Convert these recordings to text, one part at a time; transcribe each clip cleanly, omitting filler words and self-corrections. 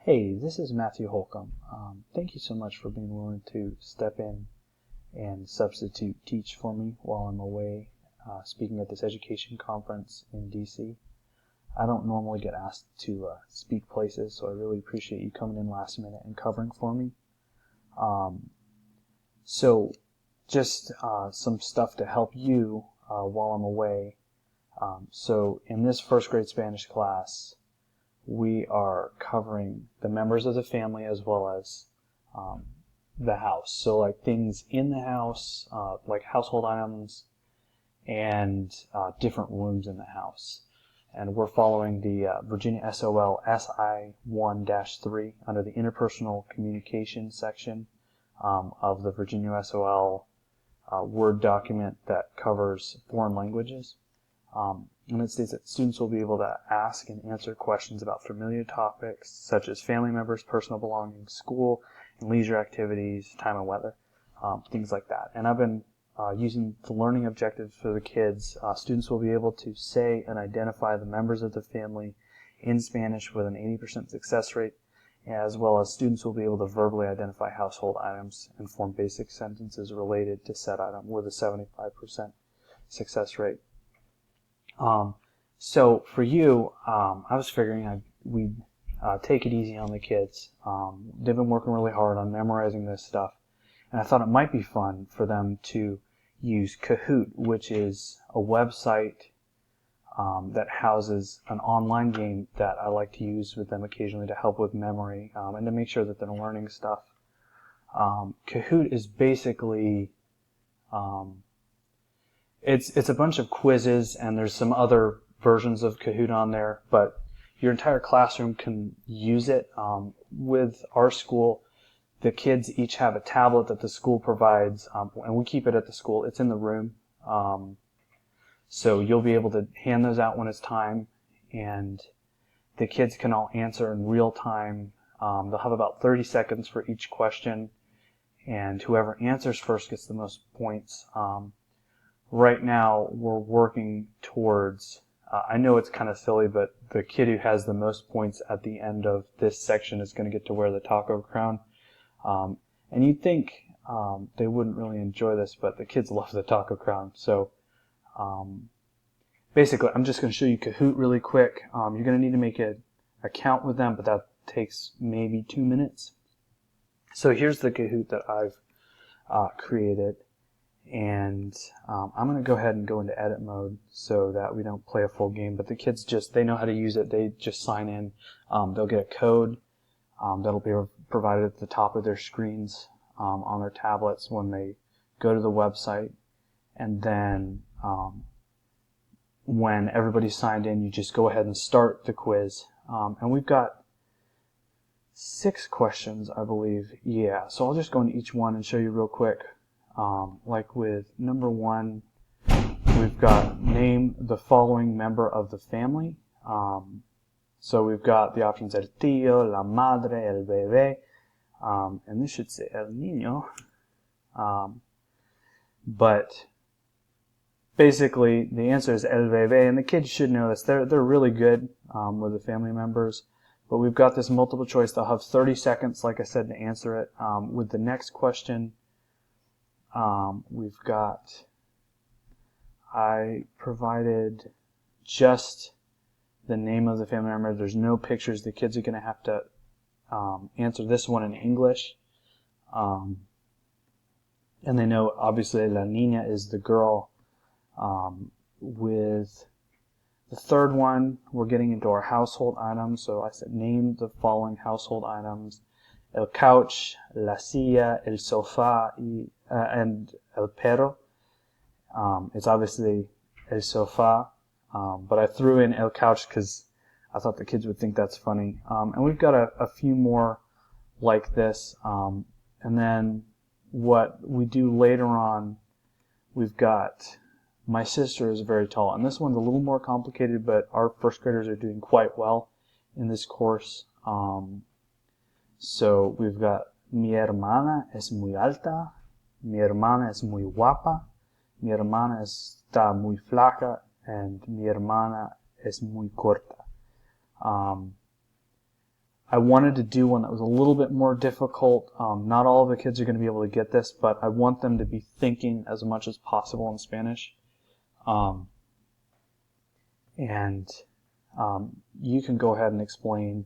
Hey, this is Matthew Holcomb. Thank you so much for being willing to step in and substitute teach for me while I'm away speaking at this education conference in DC. I don't normally get asked to speak places, so I really appreciate you coming in last minute and covering for me. So just some stuff to help you while I'm away. So in this first grade Spanish class, we are covering the members of the family as well as the house. So like things in the house, like household items and different rooms in the house. And we're following the Virginia SOL SI 1-3 under the interpersonal communication section of the Virginia SOL Word document that covers foreign languages. And it states that students will be able to ask and answer questions about familiar topics such as family members, personal belongings, school and leisure activities, time and weather, things like that. And I've been using the learning objectives for the kids. Students will be able to say and identify the members of the family in Spanish with an 80% success rate, as well as students will be able to verbally identify household items and form basic sentences related to said item with a 75% success rate. So for you, I was figuring we'd take it easy on the kids. They've been working really hard on memorizing this stuff, and I thought it might be fun for them to use Kahoot, which is a website that houses an online game that I like to use with them occasionally to help with memory and to make sure that they're learning stuff. Kahoot is basically It's a bunch of quizzes, and there's some other versions of Kahoot on there, but your entire classroom can use it. With our school, the kids each have a tablet that the school provides, and we keep it at the school. It's in the room, so you'll be able to hand those out when it's time, and the kids can all answer in real time. They'll have about 30 seconds for each question, and whoever answers first gets the most points. Right now, we're working towards, I know it's kind of silly, but the kid who has the most points at the end of this section is going to get to wear the taco crown. And you'd think they wouldn't really enjoy this, but the kids love the taco crown. So basically, I'm just going to show you Kahoot really quick. You're going to need to make an account with them, but that takes maybe 2 minutes. So here's the Kahoot that I've created. And I'm going to go ahead and go into edit mode so that we don't play a full game. But the kids they know how to use it. They just sign in. They'll get a code that'll be provided at the top of their screens on their tablets when they go to the website. And then when everybody's signed in, you just go ahead and start the quiz. And we've got 6 questions, I believe. Yeah, so I'll just go into each one and show you real quick. Like with number 1, we've got name the following member of the family. So we've got the options el tío, la madre, el bebé, and this should say el niño. But basically the answer is el bebé, and the kids should know this. They're really good with the family members. But we've got this multiple choice. They'll have 30 seconds, like I said, to answer it. With the next question, we've got, I provided just the name of the family member. There's no pictures. The kids are going to have to answer this one in English. And they know, obviously, la niña is the girl. With the third one, we're getting into our household items. So I said name the following household items. El couch, la silla, el sofá, and el perro. It's obviously el sofá, but I threw in el couch because I thought the kids would think that's funny. And we've got a few more like this. And then what we do later on, we've got my sister is very tall. And this one's a little more complicated, but our first graders are doing quite well in this course. So we've got mi hermana es muy alta, mi hermana es muy guapa, mi hermana está muy flaca, and mi hermana es muy corta. I wanted to do one that was a little bit more difficult. Not all of the kids are going to be able to get this, but I want them to be thinking as much as possible in Spanish. And you can go ahead and explain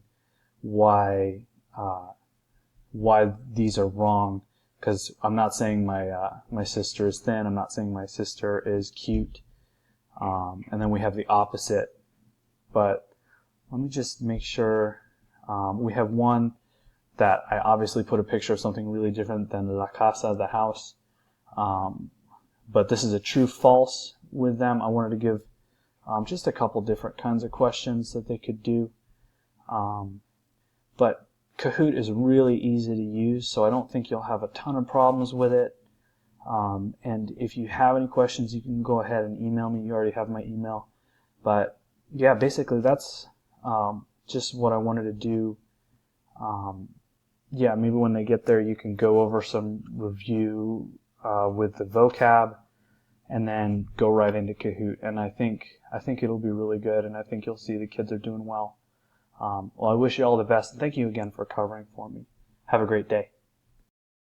why these are wrong, because I'm not saying my sister is thin. I'm not saying my sister is cute. And then we have the opposite. But let me just make sure. We have one that I obviously put a picture of something really different than la casa, the house. But this is a true false with them. I wanted to give just a couple different kinds of questions that they could do. But Kahoot is really easy to use, so I don't think you'll have a ton of problems with it. And if you have any questions, you can go ahead and email me. You already have my email. But yeah, basically that's just what I wanted to do. Yeah, maybe when they get there, you can go over some review with the vocab, and then go right into Kahoot. And I think it'll be really good, and I think you'll see the kids are doing well. Well, I wish you all the best, and thank you again for covering for me. Have a great day.